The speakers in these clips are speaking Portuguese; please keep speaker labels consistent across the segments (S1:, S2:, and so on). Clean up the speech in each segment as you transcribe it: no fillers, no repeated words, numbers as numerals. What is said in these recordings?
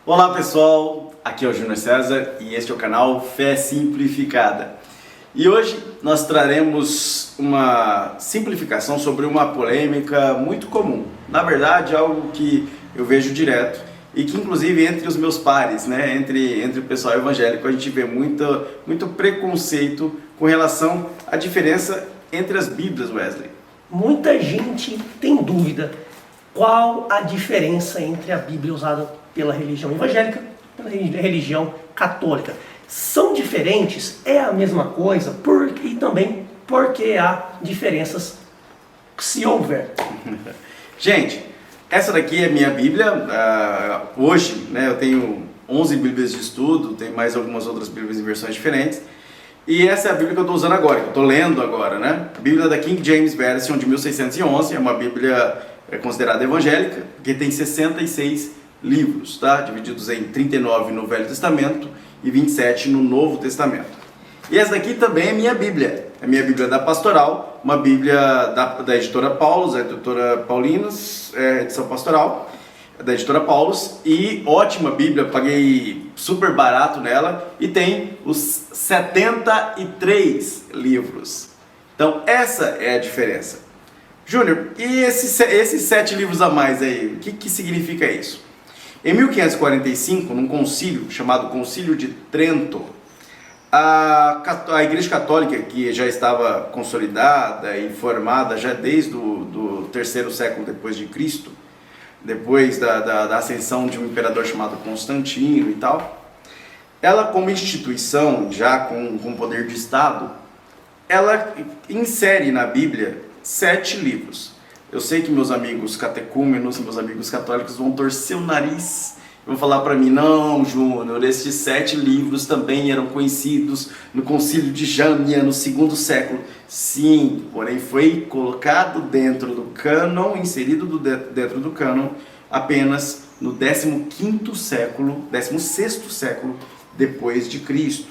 S1: Olá pessoal, aqui é o Júnior César e este é o canal Fé Simplificada. E hoje nós traremos uma simplificação sobre uma polêmica muito comum. Na verdade, algo que eu vejo direto e que inclusive entre os meus pares, entre o pessoal evangélico, a gente vê muito preconceito com relação à diferença entre as Bíblias, Wesley.
S2: Muita gente tem dúvida qual a diferença entre a Bíblia usada pela religião evangélica e pela religião católica. São diferentes? É a mesma coisa? E também porque há diferenças, se houver.
S1: Gente, essa daqui é minha Bíblia. Hoje, eu tenho 11 Bíblias de estudo, tem mais algumas outras Bíblias em versões diferentes. E essa é a Bíblia que eu estou usando agora, que eu estou lendo agora, né? A Bíblia da King James Version de 1611, é uma Bíblia considerada evangélica, que tem 66 livros, tá? Divididos em 39 no Velho Testamento e 27 no Novo Testamento. E essa daqui também é minha Bíblia. É minha Bíblia da Pastoral, uma Bíblia da editora Paulus, a editora Paulinas, edição pastoral, da editora Paulus, e ótima Bíblia, paguei super barato nela, e tem os 73 livros. Então essa é a diferença. Júnior, e esses 7 livros a mais aí, o que significa isso? Em 1545, num concílio chamado Concílio de Trento, a Igreja Católica, que já estava consolidada e formada já desde o terceiro século depois de Cristo, depois da ascensão de um imperador chamado Constantino e tal, ela como instituição, já com poder de Estado, ela insere na Bíblia 7 livros. Eu sei que meus amigos catecúmenos, meus amigos católicos vão torcer o nariz e vão falar para mim: não, Júnior, estes 7 livros também eram conhecidos no Concílio de Jamnia, no segundo século. Sim, porém foi colocado dentro do cânon, inserido dentro do cânon, apenas no 15º século, 16º século depois de Cristo.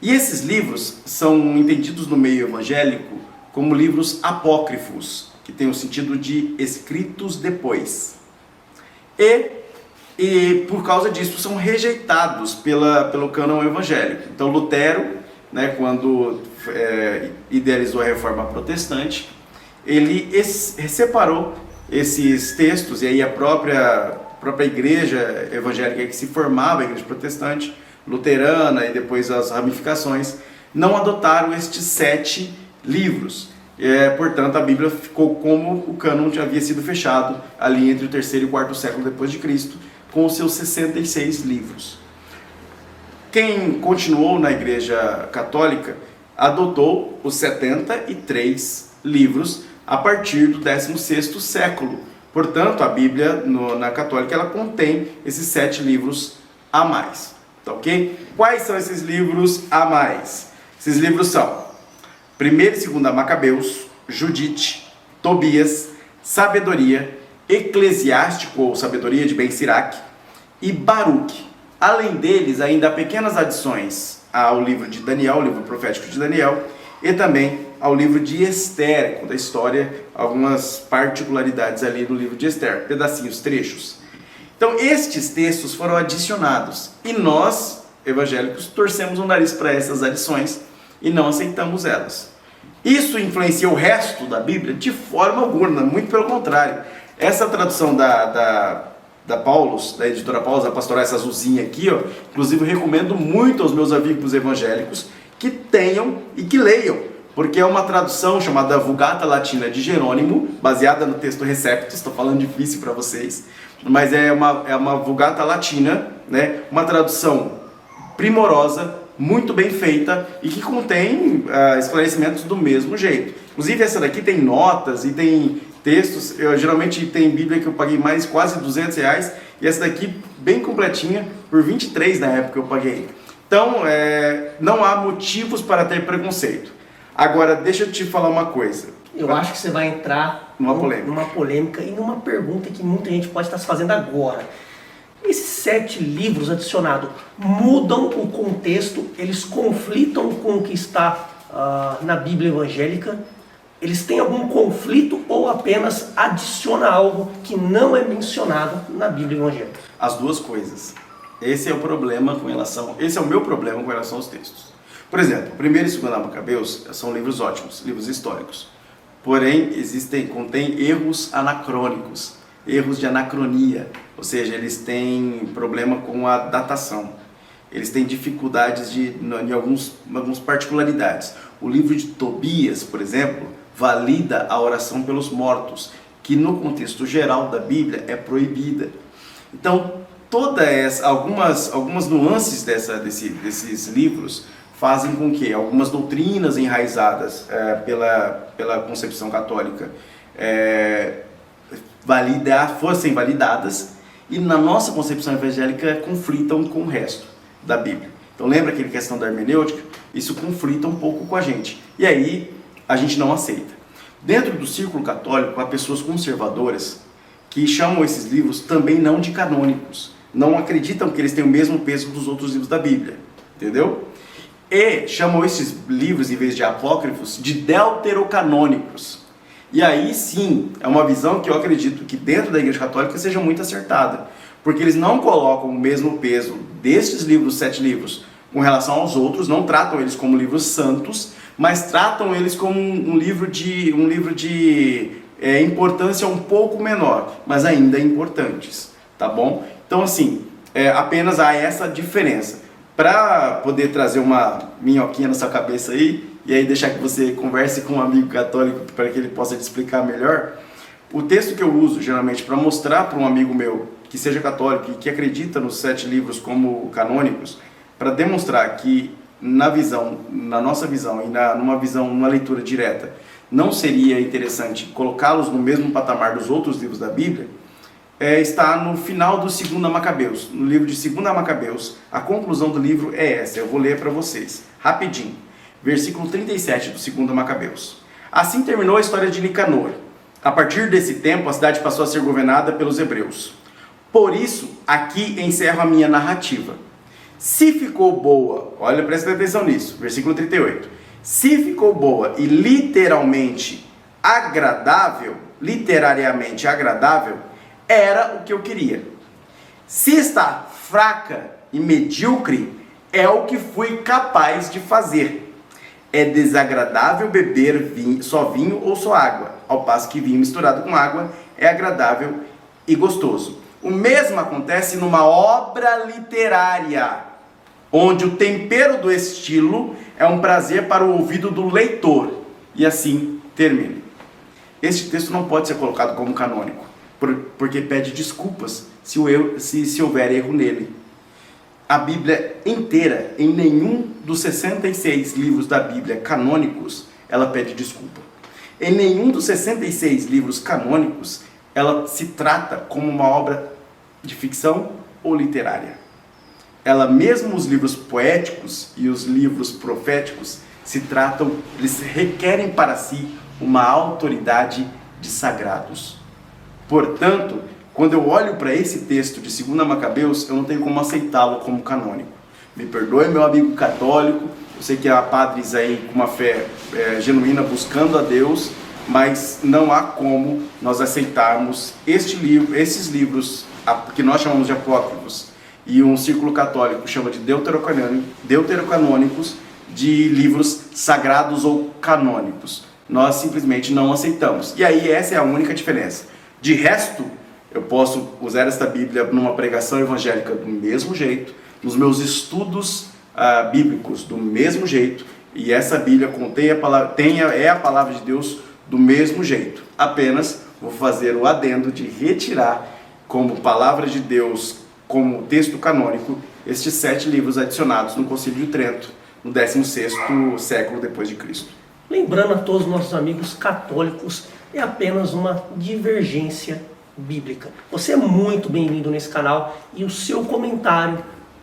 S1: E esses livros são entendidos no meio evangélico como livros apócrifos, que tem o sentido de escritos depois. E por causa disso são rejeitados pelo cânon evangélico. Então Lutero, quando idealizou a reforma protestante, ele separou esses textos, e aí a própria igreja evangélica que se formava, a igreja protestante, luterana e depois as ramificações, não adotaram estes 7 livros. Portanto, a Bíblia ficou como o cânon já havia sido fechado ali entre o terceiro e o quarto século depois de Cristo, com os seus 66 livros. Quem continuou na Igreja Católica adotou os 73 livros a partir do 16º século. Portanto, a Bíblia na Católica ela contém esses 7 livros a mais. Tá, ok? Quais são esses livros a mais? Esses livros são 1ª e 2ª Macabeus, Judite, Tobias, Sabedoria, Eclesiástico ou Sabedoria de Ben-Siraque e Baruque. Além deles, ainda há pequenas adições ao livro de Daniel, o livro profético de Daniel, e também ao livro de Esther, conta a história, algumas particularidades ali no livro de Esther, pedacinhos, trechos. Então estes textos foram adicionados e nós, evangélicos, torcemos o nariz para essas adições e não aceitamos elas. Isso influencia o resto da Bíblia? De forma alguma, muito pelo contrário. Essa tradução da Paulus, da editora Paulus, a pastoral, essa azulzinha aqui, inclusive eu recomendo muito aos meus amigos evangélicos que tenham e que leiam, porque é uma tradução chamada Vulgata Latina de Jerônimo, baseada no texto Receptus. Estou falando difícil para vocês, mas é uma Vulgata Latina, uma tradução primorosa, muito bem feita e que contém esclarecimentos do mesmo jeito. Inclusive essa daqui tem notas e tem textos. Geralmente tem Bíblia que eu paguei mais quase R$200 e essa daqui bem completinha por 23 na época eu paguei. Então não há motivos para ter preconceito. Agora deixa eu te falar uma coisa.
S2: Eu acho que você vai entrar numa polêmica e numa pergunta que muita gente pode estar se fazendo agora. Esses 7 livros adicionados mudam o contexto, eles conflitam com o que está na Bíblia evangélica? Eles têm algum conflito ou apenas adiciona algo que não é mencionado na Bíblia evangélica?
S1: As duas coisas. Esse é o problema com relação, esse é o meu problema com relação aos textos. Por exemplo, 1º e 2º Macabeus são livros ótimos, livros históricos. Porém, contém erros anacrônicos, erros de anacronia, ou seja, eles têm problema com a datação. Eles têm dificuldades em algumas particularidades. O livro de Tobias, por exemplo, valida a oração pelos mortos, que no contexto geral da Bíblia é proibida. Então, algumas nuances desses livros fazem com que algumas doutrinas enraizadas pela concepção católica fossem validadas e na nossa concepção evangélica conflitam com o resto da Bíblia. Então lembra aquela questão da hermenêutica? Isso conflita um pouco com a gente. E aí a gente não aceita. Dentro do círculo católico há pessoas conservadoras que chamam esses livros também não de canônicos. Não acreditam que eles têm o mesmo peso dos outros livros da Bíblia. Entendeu? E chamam esses livros, em vez de apócrifos, de deuterocanônicos. E aí sim, é uma visão que eu acredito que dentro da Igreja Católica seja muito acertada. Porque eles não colocam o mesmo peso destes livros, 7 livros, com relação aos outros, não tratam eles como livros santos, mas tratam eles como um livro de importância um pouco menor, mas ainda importantes, tá bom? Então assim, apenas há essa diferença. Para poder trazer uma minhoquinha na sua cabeça aí, e aí deixar que você converse com um amigo católico para que ele possa te explicar melhor, o texto que eu uso geralmente para mostrar para um amigo meu que seja católico e que acredita nos 7 livros como canônicos, para demonstrar que na nossa visão e numa leitura direta, não seria interessante colocá-los no mesmo patamar dos outros livros da Bíblia, está no final do 2º Macabeus. No livro de 2º Macabeus, a conclusão do livro é essa, eu vou ler para vocês, rapidinho. Versículo 37 do 2º Macabeus. Assim terminou a história de Nicanor. A partir desse tempo, a cidade passou a ser governada pelos hebreus. Por isso, aqui encerro a minha narrativa. Se ficou boa, olha, presta atenção nisso, versículo 38. Se ficou boa e literariamente agradável, era o que eu queria. Se está fraca e medíocre, é o que fui capaz de fazer. É desagradável beber só vinho ou só água, ao passo que vinho misturado com água é agradável e gostoso. O mesmo acontece numa obra literária, onde o tempero do estilo é um prazer para o ouvido do leitor. E assim termina. Este texto não pode ser colocado como canônico, porque pede desculpas se houver erro nele. A Bíblia inteira, em nenhum dos 66 livros da Bíblia canônicos, ela pede desculpa. Em nenhum dos 66 livros canônicos, ela se trata como uma obra de ficção ou literária. Mesmo os livros poéticos e os livros proféticos eles requerem para si uma autoridade de sagrados. Portanto, quando eu olho para esse texto de 2º Macabeus, eu não tenho como aceitá-lo como canônico. Me perdoe, meu amigo católico, eu sei que há padres aí com uma fé genuína buscando a Deus, mas não há como nós aceitarmos esses livros que nós chamamos de apócrifos e um círculo católico chama de deuterocanônicos, de livros sagrados ou canônicos. Nós simplesmente não aceitamos. E aí essa é a única diferença. De resto, eu posso usar esta Bíblia numa pregação evangélica do mesmo jeito, nos meus estudos bíblicos do mesmo jeito, e essa Bíblia é a palavra de Deus do mesmo jeito. Apenas vou fazer o adendo de retirar como palavra de Deus, como texto canônico, estes 7 livros adicionados no Concílio de Trento, no 16º século depois de Cristo.
S2: Lembrando a todos os nossos amigos católicos, é apenas uma divergência bíblica. Você é muito bem-vindo nesse canal e o seu comentário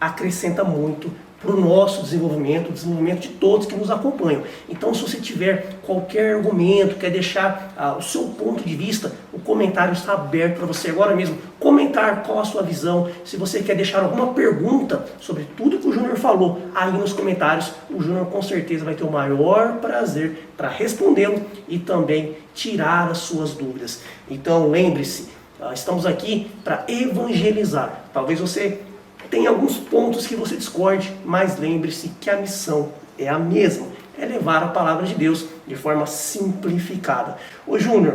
S2: acrescenta muito para o nosso desenvolvimento, o desenvolvimento de todos que nos acompanham. Então, se você tiver qualquer argumento, quer deixar o seu ponto de vista, o comentário está aberto para você agora mesmo comentar qual a sua visão. Se você quer deixar alguma pergunta sobre tudo que o Júnior falou aí nos comentários, o Júnior com certeza vai ter o maior prazer para respondê-lo e também tirar as suas dúvidas. Então, lembre-se, estamos aqui para evangelizar. Talvez você tem alguns pontos que você discorde, mas lembre-se que a missão é a mesma, é levar a palavra de Deus de forma simplificada. Ô Júnior,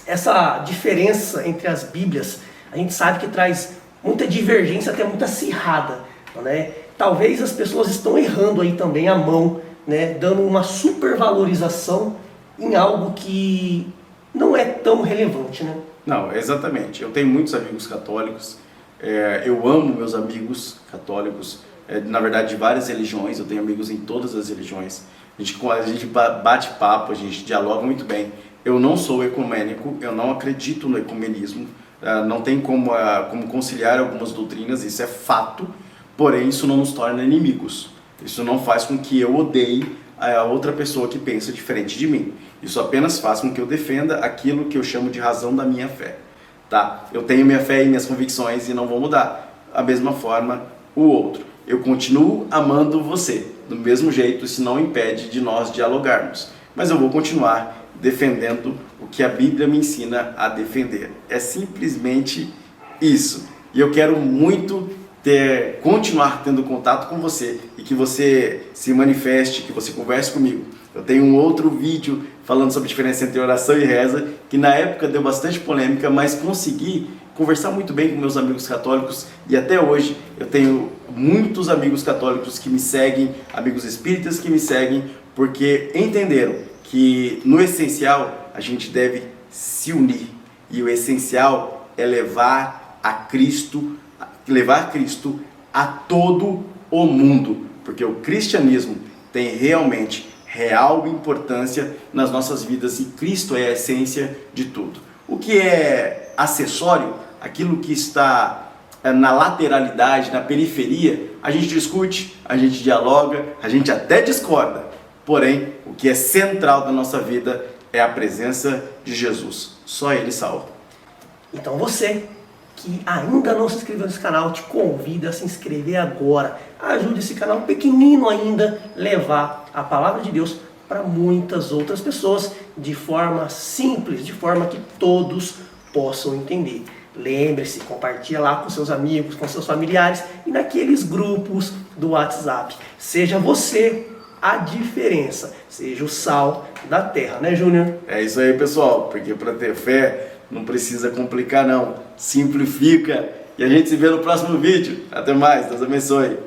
S2: essa diferença entre as Bíblias, a gente sabe que traz muita divergência, até muita acirrada, né? Talvez as pessoas estão errando aí também a mão, né? Dando uma supervalorização em algo que não é tão relevante, né?
S1: Não, exatamente. Eu tenho muitos amigos católicos, eu amo meus amigos católicos, na verdade de várias religiões, eu tenho amigos em todas as religiões. A gente bate papo, a gente dialoga muito bem. Eu não sou ecumênico, eu não acredito no ecumenismo, não tem como conciliar algumas doutrinas, isso é fato, porém isso não nos torna inimigos. Isso não faz com que eu odeie a outra pessoa que pensa diferente de mim. Isso apenas faz com que eu defenda aquilo que eu chamo de razão da minha fé. Tá? Eu tenho minha fé e minhas convicções e não vou mudar. Da mesma forma, o outro. Eu continuo amando você, do mesmo jeito, isso não impede de nós dialogarmos. Mas eu vou continuar defendendo o que a Bíblia me ensina a defender. É simplesmente isso. E eu quero muito continuar tendo contato com você e que você se manifeste, que você converse comigo. Eu tenho um outro vídeo falando sobre a diferença entre oração e reza, que na época deu bastante polêmica, mas consegui conversar muito bem com meus amigos católicos e até hoje eu tenho muitos amigos católicos que me seguem, amigos espíritas que me seguem, porque entenderam que no essencial a gente deve se unir e o essencial é levar Cristo a todo o mundo, porque o cristianismo tem realmente real importância nas nossas vidas e Cristo é a essência de tudo. O que é acessório, aquilo que está na lateralidade, na periferia, a gente discute, a gente dialoga, a gente até discorda, porém o que é central da nossa vida é a presença de Jesus, só Ele salva.
S2: Então você que ainda não se inscreveu nesse canal, te convido a se inscrever agora. Ajude esse canal pequenino ainda levar a palavra de Deus para muitas outras pessoas de forma simples, de forma que todos possam entender. Lembre-se, compartilha lá com seus amigos, com seus familiares e naqueles grupos do WhatsApp. Seja você a diferença, seja o sal da terra, né, Júnior?
S1: É isso aí, pessoal, porque para ter fé não precisa complicar não, simplifica. E a gente se vê no próximo vídeo. Até mais, Deus abençoe.